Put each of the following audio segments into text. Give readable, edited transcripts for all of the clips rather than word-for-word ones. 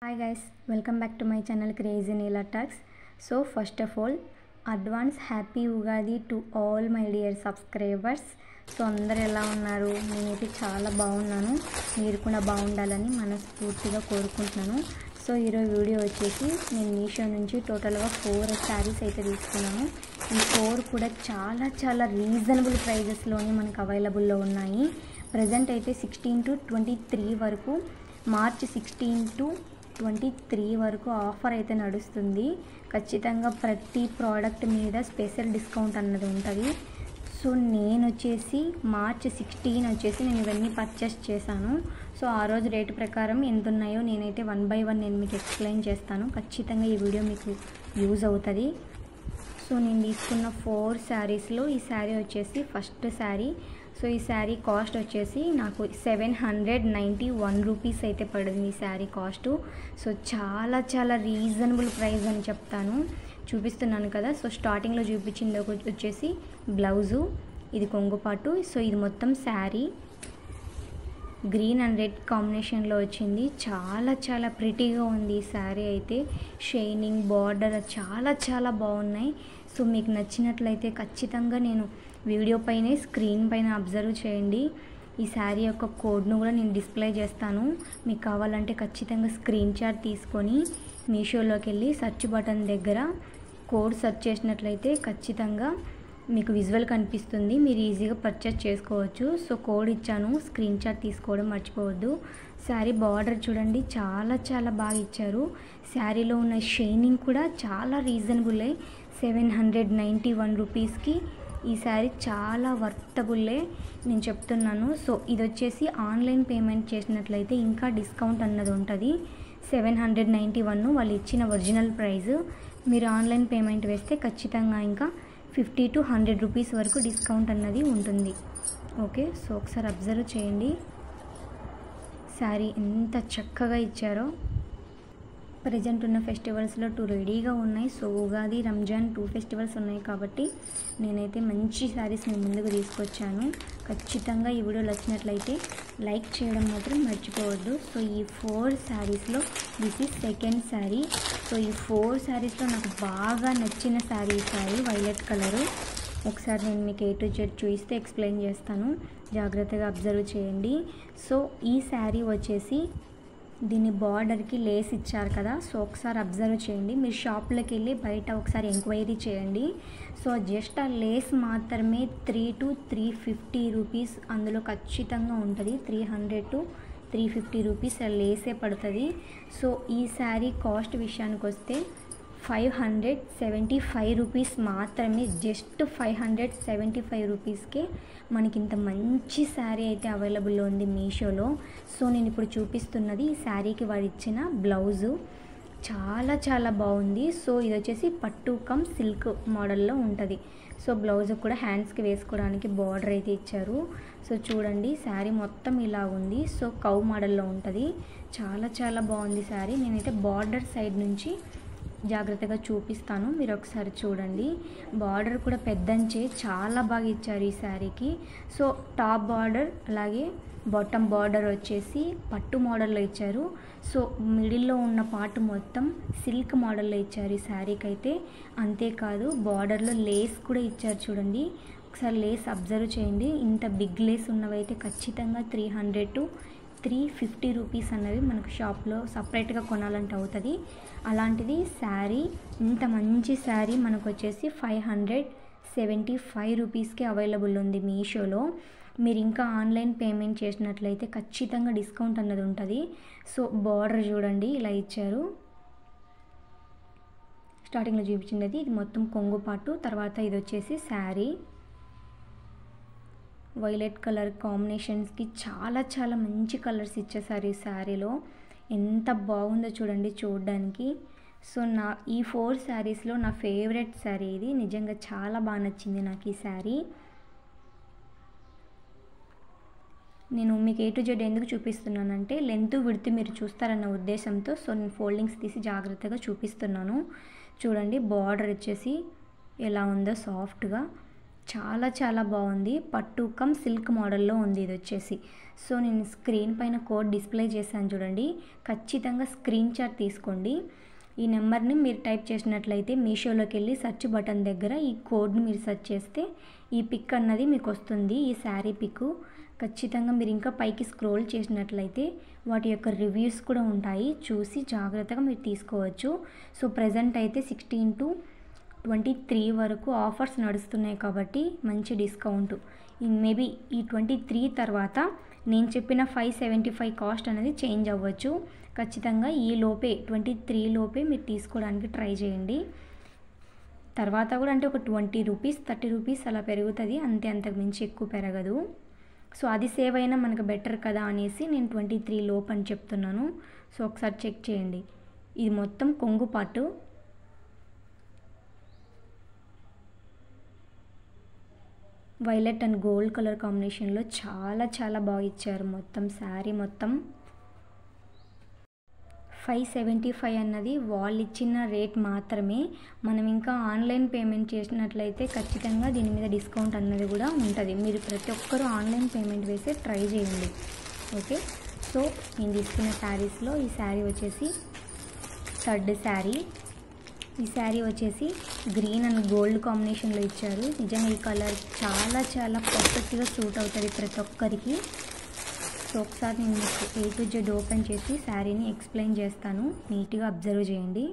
Hi guys, welcome back to my channel Crazy Neela Talks. So first of all, advance happy Ugadi to all my dear subscribers. So అందరు ఎలా ఉన్నారు? నేనైతే చాలా బాగున్నాను. మీరు కూడా బాగుండాలని మనస్ఫూర్తిగా కోరుకుంటున్నాను. సో ఈరోజు వీడియో వచ్చేసి నేను మీషో నుంచి టోటల్గా 4 శారీస్ అయితే తీసుకున్నాను. ఈ 4 కూడా చాలా రీజనబుల్ ప్రైజెస్లోనే మనకు అవైలబుల్లో ఉన్నాయి. ప్రజెంట్ అయితే 16 to 23 వరకు, మార్చ్ 16 to 23 వరకు ఆఫర్ అయితే నడుస్తుంది. ఖచ్చితంగా ప్రతి ప్రోడక్ట్ మీద స్పెషల్ డిస్కౌంట్ అన్నది ఉంటుంది. సో నేను వచ్చేసి మార్చ్ 16 వచ్చేసి నేను ఇవన్నీ పర్చేస్ చేశాను. సో ఆ రోజు రేటు ప్రకారం ఎంత ఉన్నాయో నేనైతే 1 by 1 నేను మీకు ఎక్స్ప్లెయిన్ చేస్తాను. ఖచ్చితంగా ఈ వీడియో మీకు యూజ్ అవుతుంది. సో నేను తీసుకున్న 4 శారీస్లో ఈ శారీ వచ్చేసి ఫస్ట్ శారీ. సో ఈ శారీ కాస్ట్ వచ్చేసి నాకు 791 రూపీస్ అయితే పడింది ఈ శారీ కాస్ట్. సో చాలా రీజనబుల్ ప్రైస్ అని చెప్తాను. చూపిస్తున్నాను కదా. సో స్టార్టింగ్లో చూపించింది వచ్చేసి బ్లౌజు, ఇది కొంగుపాటు. సో ఇది మొత్తం శారీ గ్రీన్ అండ్ రెడ్ కాంబినేషన్లో వచ్చింది. చాలా ప్రిటీగా ఉంది ఈ శారీ అయితే. షైనింగ్ బార్డర్ చాలా బాగున్నాయి. సో మీకు నచ్చినట్లయితే ఖచ్చితంగా నేను వీడియో పైనే స్క్రీన్ పైన అబ్జర్వ్ చేయండి. ఈ శారీ యొక్క కోడ్ను కూడా నేను డిస్ప్లే చేస్తాను. మీకు కావాలంటే ఖచ్చితంగా స్క్రీన్ షాట్ తీసుకొని మీషోలోకి వెళ్ళి సెర్చ్ బటన్ దగ్గర కోడ్ సెర్చ్ చేసినట్లయితే ఖచ్చితంగా మీకు విజువల్ కనిపిస్తుంది. మీరు ఈజీగా పర్చేస్ చేసుకోవచ్చు. సో కోడ్ ఇచ్చాను, స్క్రీన్ షాట్ తీసుకోవడం మర్చిపోవద్దు. శారీ బార్డర్ చూడండి, చాలా బాగా ఇచ్చారు. శారీలో ఉన్న షైనింగ్ కూడా చాలా రీజనబుల్లే. 791 రూపీస్కి ఈ శారీ చాలా వర్తబుల్లే నేను చెప్తున్నాను. సో ఇది వచ్చేసి ఆన్లైన్ పేమెంట్ చేసినట్లయితే ఇంకా డిస్కౌంట్ అన్నది ఉంటుంది. 791 వాళ్ళు ఇచ్చిన ఒరిజినల్ ప్రైస్. మీరు ఆన్లైన్ పేమెంట్ వేస్తే ఖచ్చితంగా ఇంకా 50 to 100 రూపీస్ వరకు డిస్కౌంట్ అన్నది ఉంటుంది. ఓకే, సో ఒకసారి అబ్జర్వ్ చేయండి శారీ ఎంత చక్కగా ఇచ్చారో. ప్రజెంట్ ఉన్న ఫెస్టివల్స్లో 2 రెడీగా ఉన్నాయి. సో ఉగాది, రంజాన్ 2 ఫెస్టివల్స్ ఉన్నాయి కాబట్టి నేనైతే మంచి శారీస్ మీ ముందుకు తీసుకొచ్చాను. ఖచ్చితంగా ఈ వీడియో నచ్చినట్లయితే లైక్ చేయడం మాత్రం మర్చిపోవద్దు. సో ఈ 4 శారీస్లో this is second sari. So ఈ 4 శారీస్లో నాకు బాగా నచ్చిన శారీ వైలెట్ కలరు. ఒకసారి నేను మీకు A to Z చూపిస్తే ఎక్స్ప్లెయిన్ చేస్తాను, జాగ్రత్తగా అబ్జర్వ్ చేయండి. సో ఈ శారీ వచ్చేసి దీని బార్డర్కి లేస్ ఇచ్చారు కదా. సో ఒకసారి అబ్జర్వ్ చేయండి. మీరు షాప్లోకి వెళ్ళి బయట ఒకసారి ఎంక్వైరీ చేయండి. సో జస్ట్ ఆ లేస్ మాత్రమే 3 to 350 రూపీస్ అందులో ఖచ్చితంగా ఉంటుంది. 300 to 350 రూపీస్ ఆ లేసే పడుతుంది. సో ఈ శారీ కాస్ట్ విషయానికి వస్తే 575 రూపీస్ మాత్రమే. జస్ట్ 575 రూపీస్కే మనకి ఇంత మంచి శారీ అయితే అవైలబుల్లో ఉంది మీషోలో. సో నేను ఇప్పుడు చూపిస్తున్నది ఈ శారీకి వాడు ఇచ్చిన బ్లౌజు. చాలా బాగుంది. సో ఇది వచ్చేసి పట్టు కమ్ సిల్క్ మోడల్లో ఉంటుంది. సో బ్లౌజ్ కూడా హ్యాండ్స్కి వేసుకోవడానికి బార్డర్ అయితే ఇచ్చారు. సో చూడండి శారీ మొత్తం ఇలా ఉంది. సో కౌ మోడల్లో ఉంటుంది. చాలా బాగుంది శారీ. నేనైతే బార్డర్ సైడ్ నుంచి జాగ్రత్తగా చూపిస్తాను, మీరు ఒకసారి చూడండి. బార్డర్ కూడా పెద్దంచే చాలా బాగా ఇచ్చారు ఈ శారీకి. సో టాప్ బార్డర్ అలాగే బాటమ్ బార్డర్ వచ్చేసి పట్టు మోడల్లో ఇచ్చారు. సో మిడిల్లో ఉన్న పార్ట్ మొత్తం సిల్క్ మోడల్లో ఇచ్చారు ఈ శారీకి అయితే. అంతేకాదు బార్డర్లో లేస్ కూడా ఇచ్చారు చూడండి. ఒకసారి లేస్ అబ్జర్వ్ చేయండి. ఇంత బిగ్ లేస్ ఉన్నవైతే ఖచ్చితంగా 300 to 350 రూపీస్ అన్నవి మనకు షాప్లో సపరేట్గా కొనాలంటే అవుతుంది. అలాంటిది శారీ, ఇంత మంచి శారీ మనకు వచ్చేసి 575 రూపీస్కి అవైలబుల్ ఉంది మీషోలో. మీరు ఇంకా ఆన్లైన్ పేమెంట్ చేసినట్లయితే ఖచ్చితంగా డిస్కౌంట్ అన్నది ఉంటుంది. సో బార్డర్ చూడండి ఇలా ఇచ్చారు. స్టార్టింగ్లో చూపించింది ఇది మొత్తం కొంగుపాటు. తర్వాత ఇది వచ్చేసి శారీ వైలెట్ కలర్ కాంబినేషన్స్కి చాలా మంచి కలర్స్ ఇచ్చేసారు ఈ శారీలో. ఎంత బాగుందో చూడండి చూడడానికి. సో ఈ 4 శారీస్లో నా ఫేవరెట్ శారీ ఇది. నిజంగా చాలా బాగా నచ్చింది నాకు ఈ శారీ. నేను మీకు A to Z ఎందుకు చూపిస్తున్నానంటే లెంత్ విడ్త్ మీరు చూస్తారన్న ఉద్దేశంతో. సో నేను ఫోల్డింగ్స్ తీసి జాగ్రత్తగా చూపిస్తున్నాను. చూడండి బార్డర్ వచ్చేసి ఎలా ఉందో సాఫ్ట్గా. చాలా చాలా బాగుంది. పట్టు కమ్ సిల్క్ మోడల్లో ఉంది ఇది వచ్చేసి. సో నేను స్క్రీన్ పైన కోడ్ డిస్ప్లే చేశాను చూడండి. ఖచ్చితంగా స్క్రీన్ షాట్ తీసుకోండి. ఈ నెంబర్ని మీరు టైప్ చేసినట్లయితే మీషోలోకి వెళ్ళి సెర్చ్ బటన్ దగ్గర ఈ కోడ్ని మీరు సెర్చ్ చేస్తే ఈ పిక్ అన్నది మీకు వస్తుంది. ఈ శారీ పిక్ ఖచ్చితంగా మీరు ఇంకా పైకి స్క్రోల్ చేసినట్లయితే వాటి యొక్క రివ్యూస్ కూడా ఉంటాయి. చూసి జాగ్రత్తగా మీరు తీసుకోవచ్చు. సో ప్రజెంట్ అయితే 16 to 23 వరకు ఆఫర్స్ నడుస్తున్నాయి కాబట్టి మంచి డిస్కౌంట్. మేబీ ఈ 23 తర్వాత నేను చెప్పిన 575 కాస్ట్ అనేది చేంజ్ అవ్వచ్చు. ఖచ్చితంగా ఈ లోపే 23 లోపే మీరు తీసుకోవడానికి ట్రై చేయండి. తర్వాత కూడా అంటే ఒక 20 రూపీస్ 30 రూపీస్ అలా పెరుగుతుంది, అంతే, అంతకు మించి ఎక్కువ పెరగదు. సో అది సేవ్ అయినా మనకు బెటర్ కదా అనేసి నేను 23 లోపు అని చెప్తున్నాను. సో ఒకసారి చెక్ చేయండి. ఇది మొత్తం కొంగు పాటు, వైలెట్ అండ్ గోల్డ్ కలర్ కాంబినేషన్లో చాలా చాలా బాగా ఇచ్చారు. మొత్తం శారీ మొత్తం 575 అన్నది వాళ్ళు ఇచ్చిన రేట్ మాత్రమే. మనం ఇంకా ఆన్లైన్ పేమెంట్ చేసినట్లయితే ఖచ్చితంగా దీని మీద డిస్కౌంట్ అన్నది కూడా ఉంటుంది. మీరు ప్రతి ఒక్కరూ ఆన్లైన్ పేమెంట్ వేసే ట్రై చేయండి. ఓకే, సో నేను తీసుకున్న శారీస్లో ఈ శారీ వచ్చేసి థర్డ్ శారీ. ఈ శారీ వచ్చేసి గ్రీన్ అండ్ గోల్డ్ కాంబినేషన్లో ఇచ్చారు. నిజంగా ఈ కలర్ చాలా చాలా పర్ఫెక్ట్గా సూట్ అవుతుంది ప్రతి ఒక్కరికి. సో ఒకసారి నేను మీకు A to Z ఓపెన్ చేసి శారీని ఎక్స్ప్లెయిన్ చేస్తాను, నీట్గా అబ్జర్వ్ చేయండి.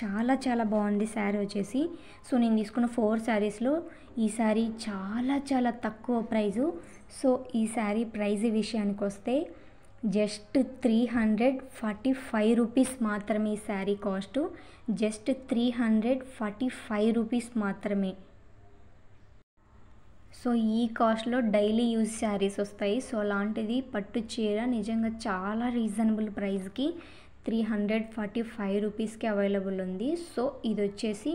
చాలా చాలా బాగుంది శారీ వచ్చేసి. సో నేను తీసుకున్న 4 శారీస్లో ఈ శారీ చాలా చాలా తక్కువ ప్రైజు. సో ఈ శారీ ప్రైజ్ విషయానికి వస్తే జస్ట్ 345 రూపీస్ మాత్రమే. ఈ శారీ కాస్ట్ జస్ట్ 345 రూపీస్ మాత్రమే. సో ఈ కాస్ట్లో డైలీ యూజ్ శారీస్ వస్తాయి. సో అలాంటిది పట్టు చీర నిజంగా చాలా రీజనబుల్ ప్రైస్కి 345 రూపీస్కి అవైలబుల్ ఉంది. సో ఇది వచ్చేసి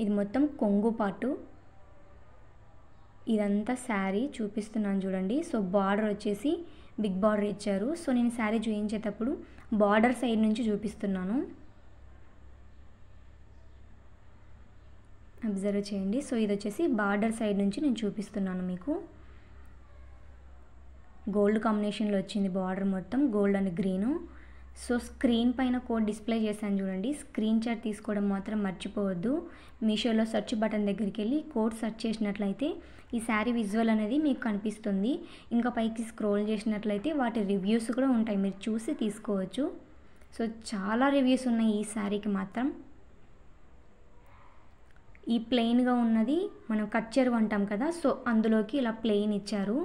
ఇది మొత్తం కొంగు పాటు, ఇదంతా శారీ చూపిస్తున్నాను చూడండి. సో బార్డర్ వచ్చేసి బిగ్ బార్డర్ ఇచ్చారు. సో నేను శారీ చూపించేటప్పుడు బార్డర్ సైడ్ నుంచి చూపిస్తున్నాను, అబ్జర్వ్ చేయండి. సో ఇది వచ్చేసి బార్డర్ సైడ్ నుంచి నేను చూపిస్తున్నాను మీకు. గోల్డ్ కాంబినేషన్లో వచ్చింది బార్డర్ మొత్తం, gold and green. So screen పైన కోడ్ డిస్ప్లే చేశాను చూడండి. స్క్రీన్ షాట్ తీసుకోవడం మాత్రం మర్చిపోవద్దు. మీషోలో సెర్చ్ బటన్ దగ్గరికి వెళ్ళి కోడ్ సెర్చ్ చేసినట్లయితే ఈ శారీ విజువల్ అనేది మీకు కనిపిస్తుంది. ఇంకా పైకి స్క్రోల్ చేసినట్లయితే వాటి రివ్యూస్ కూడా ఉంటాయి, మీరు చూసి తీసుకోవచ్చు. సో చాలా రివ్యూస్ ఉన్నాయి ఈ శారీకి మాత్రం. ఈ ప్లెయిన్గా ఉన్నది మనం కట్ చెరువు అంటాం కదా, సో అందులోకి ఇలా ప్లెయిన్ ఇచ్చారు.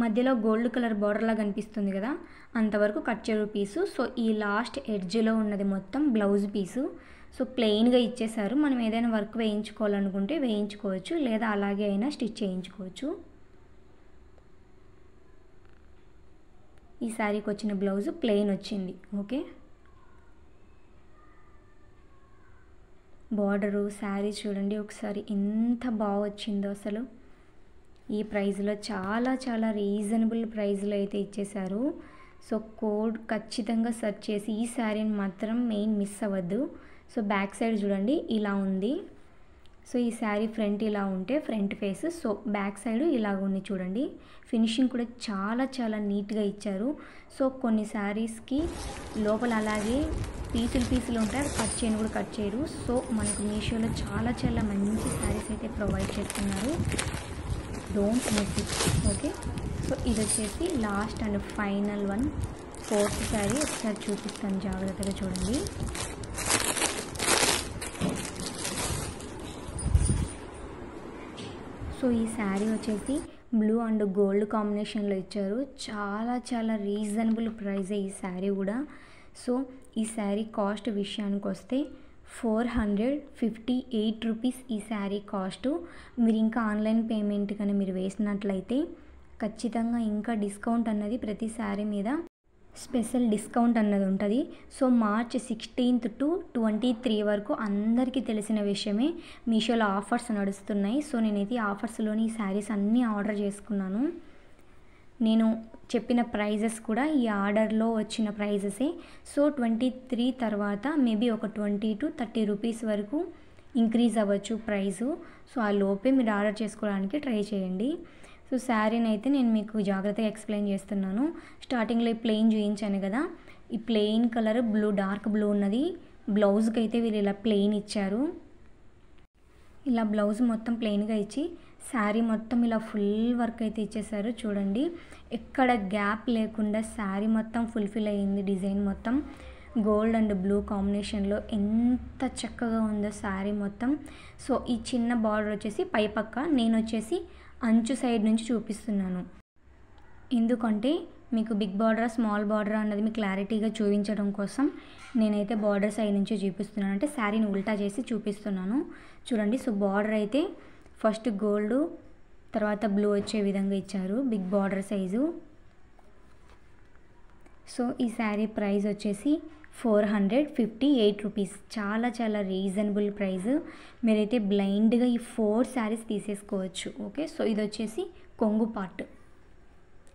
మధ్యలో గోల్డ్ కలర్ బార్డర్లా కనిపిస్తుంది కదా, అంతవరకు కట్ చెరువు పీసు. సో ఈ లాస్ట్ ఎడ్జ్లో ఉన్నది మొత్తం బ్లౌజ్ పీసు. సో ప్లెయిన్గా ఇచ్చేసారు. మనం ఏదైనా వర్క్ వేయించుకోవాలనుకుంటే వేయించుకోవచ్చు, లేదా అలాగే అయినా స్టిచ్ చేయించుకోవచ్చు. ఈ శారీకి వచ్చిన బ్లౌజ్ ప్లెయిన్ వచ్చింది. ఓకే, బార్డరు శారీ చూడండి ఒకసారి ఎంత బాగా వచ్చిందో అసలు. ఈ ప్రైస్లో చాలా చాలా రీజనబుల్ ప్రైస్లో అయితే ఇచ్చేశారు. సో కోడ్ ఖచ్చితంగా సెర్చ్ చేసి ఈ శారీని మాత్రం మెయిన్ మిస్ అవ్వద్దు. సో బ్యాక్ సైడ్ చూడండి ఇలా ఉంది. సో ఈ శారీ ఫ్రంట్ ఇలా ఉంటే front face, so back side ఇలాగ ఉంది చూడండి. ఫినిషింగ్ కూడా చాలా చాలా నీట్గా ఇచ్చారు. సో కొన్ని శారీస్కి లోపల అలాగే పీసులు ఉంటాయి, అది కట్ చేయని కూడా కట్ చేయరు. సో మనకు మీషోలో చాలా చాలా మంచి శారీస్ అయితే ప్రొవైడ్ చేస్తున్నారు, don't miss it. Okay, so ఇది వచ్చేసి last and final one, 4th sari. ఒకసారి చూపిస్తాను, జాగ్రత్తగా చూడండి. సో ఈ శారీ వచ్చేసి బ్లూ అండ్ గోల్డ్ కాంబినేషన్లో ఇచ్చారు. చాలా చాలా రీజనబుల్ ప్రైజే ఈ శారీ కూడా. సో ఈ శారీ కాస్ట్ విషయానికి వస్తే 458 రూపీస్ ఈ శారీ కాస్టు. మీరు ఇంకా ఆన్లైన్ పేమెంట్ కానీ మీరు వేసినట్లయితే ఖచ్చితంగా ఇంకా డిస్కౌంట్ అన్నది ప్రతి శారీ మీద స్పెషల్ డిస్కౌంట్ అన్నది ఉంటుంది. సో March 16th to 23 వరకు అందరికీ తెలిసిన విషయమే, మీషోలో ఆఫర్స్ నడుస్తున్నాయి. సో నేనైతే ఆఫర్స్లోని ఈ శారీస్ అన్నీ ఆర్డర్ చేసుకున్నాను. నేను చెప్పిన ప్రైజెస్ కూడా ఈ ఆర్డర్లో వచ్చిన ప్రైజెసే. సో 23 తర్వాత మేబీ ఒక 20 to 30 రూపీస్ వరకు ఇంక్రీజ్ అవ్వచ్చు ప్రైజు. సో ఆ లోపే మీరు ఆర్డర్ చేసుకోవడానికి ట్రై చేయండి. సో శారీని అయితే నేను మీకు జాగ్రత్తగా ఎక్స్ప్లెయిన్ చేస్తున్నాను. స్టార్టింగ్లో ఈ ప్లెయిన్ చూపించాను కదా, ఈ plain colour blue, dark blue ఉన్నది. బ్లౌజ్కి అయితే వీళ్ళు ఇలా ప్లెయిన్ ఇచ్చారు. ఇలా బ్లౌజ్ మొత్తం ప్లెయిన్గా ఇచ్చి శారీ మొత్తం ఇలా ఫుల్ వర్క్ అయితే ఇచ్చేసారు. చూడండి, ఎక్కడ గ్యాప్ లేకుండా శారీ మొత్తం ఫుల్ఫిల్ అయ్యింది. డిజైన్ మొత్తం గోల్డ్ అండ్ బ్లూ కాంబినేషన్లో ఎంత చక్కగా ఉందో శారీ మొత్తం. సో ఈ చిన్న బార్డర్ వచ్చేసి పై పక్క, నేను వచ్చేసి అంచు సైడ్ నుంచి చూపిస్తున్నాను. ఎందుకంటే మీకు బిగ్ బార్డర్ స్మాల్ బార్డర్ అన్నది మీకు క్లారిటీగా చూపించడం కోసం నేనైతే బార్డర్ సైడ్ నుంచి చూపిస్తున్నాను, అంటే శారీని ఉల్టా చేసి చూపిస్తున్నాను. చూడండి, సో బార్డర్ అయితే ఫస్ట్ గోల్డ్ తర్వాత బ్లూ వచ్చే విధంగా ఇచ్చారు, బిగ్ బార్డర్ సైజు. సో ఈ శారీ ప్రైస్ వచ్చేసి 458 రూపీస్. చాలా చాలా రీజనబుల్ ప్రైస్. మీరైతే బ్లైండ్గా ఈ 4 శారీస్ తీసేసుకోవచ్చు. ఓకే, సో ఇది వచ్చేసి కొంగు పార్ట్,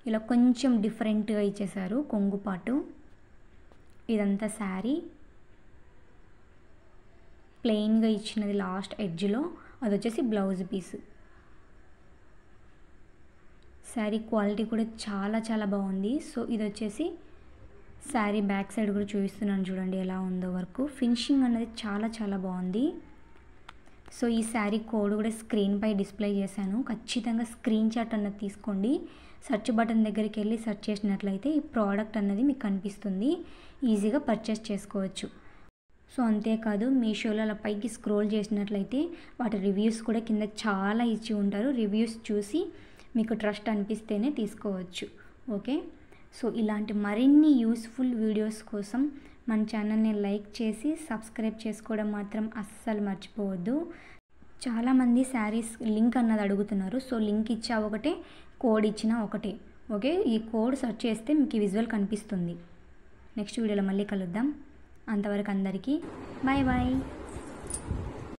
ఇలా కొంచెం డిఫరెంట్గా ఇచ్చేసారు కొంగు పార్టు. ఇదంతా శారీ ప్లెయిన్గా ఇచ్చినది లాస్ట్ ఎడ్జ్లో, అది వచ్చేసి బ్లౌజ్ పీస్. శారీ క్వాలిటీ కూడా చాలా చాలా బాగుంది. సో ఇది వచ్చేసి శారీ బ్యాక్ సైడ్ కూడా చూపిస్తున్నాను, చూడండి ఎలా ఉందో వర్క్. ఫినిషింగ్ అనేది చాలా చాలా బాగుంది. సో ఈ శారీ కోడ్ కూడా స్క్రీన్పై డిస్ప్లే చేశాను. ఖచ్చితంగా స్క్రీన్ షాట్ అన్నది తీసుకోండి. సెర్చ్ బటన్ దగ్గరికి వెళ్ళి సెర్చ్ చేసినట్లయితే ఈ ప్రోడక్ట్ అన్నది మీకు కనిపిస్తుంది, ఈజీగా పర్చేస్ చేసుకోవచ్చు. సో అంతేకాదు, మీషోలో అలా పైకి స్క్రోల్ చేసినట్లయితే వాటి రివ్యూస్ కూడా కింద చాలా ఇచ్చి ఉంటారు. రివ్యూస్ చూసి మీకు ట్రస్ట్ అనిపిస్తేనే తీసుకోవచ్చు. ఓకే, సో ఇలాంటి మరిన్ని యూస్ఫుల్ వీడియోస్ కోసం మన ఛానల్ని లైక్ చేసి సబ్స్క్రైబ్ చేసుకోవడం మాత్రం అస్సలు మర్చిపోవద్దు. చాలామంది శారీస్ లింక్ అన్నది అడుగుతున్నారు. సో లింక్ ఇచ్చా ఒకటే, కోడ్ ఇచ్చినా ఒకటే. ఓకే, ఈ కోడ్ సెర్చ్ చేస్తే మీకు ఈ విజువల్ కనిపిస్తుంది. నెక్స్ట్ వీడియోలో మళ్ళీ కలుద్దాం. అంతవరకు అందరికీ బాయ్ బాయ్.